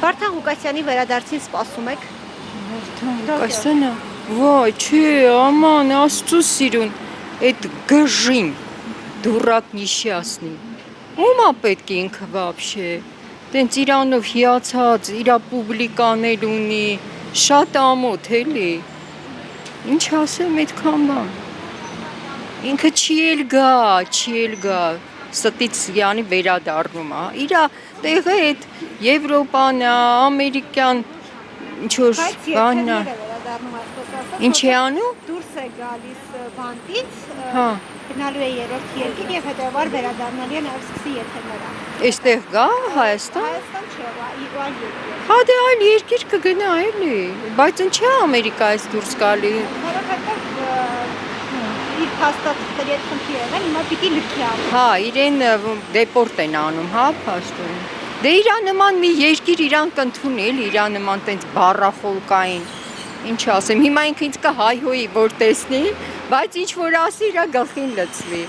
Վարդան Ղուկասյանի վերադարձին սպասում եք։ Կասենա, վայ, չէ, աման, աստծո սիրուն, այդ գժին, դուրակ նիշյասնի, ումա պետք է ինքը վաբշե, տենց իրանով հիացած, իրա պուբլիկաներ ունի, շատ ամոթ էլի, ինչ ասեմ այդքան բան, ինքը չի էլ գա, ստից յանի վերադառնում, իրա տեղը այդ Եվրոպան, ամերիկյան, ինչ-որ բանն է, ինչ է անում, դուրս է գալիս բանտից, հա, գնալու է երրորդ երկիր եւ հետեւաբար վերադառնալու է նաեւ սկսի եթերները։ այստեղ գա Հայաստան, Հայաստան չէ, այլ երկիր։ հա դե այլ երկիր կգնա էլի, բայց ինչ է Ամերիկայից դուրս գալի, Որովհետեւ իր փաստաթղթերի հետ խնդիր եղել, հիմա պիտի լքի անում։ հա, իրեն դեպորտ են անում, հա, փաստորեն, դե իրա նման մի երկիր իրան կընդունի էլի, իրա նման տենց բառախոլկային, ինչ ասեմ, հիմա ինքը ինձ կհայհոյի, որ տեսնի, բայց ինչ որ ասի իրա գլխին լցվի։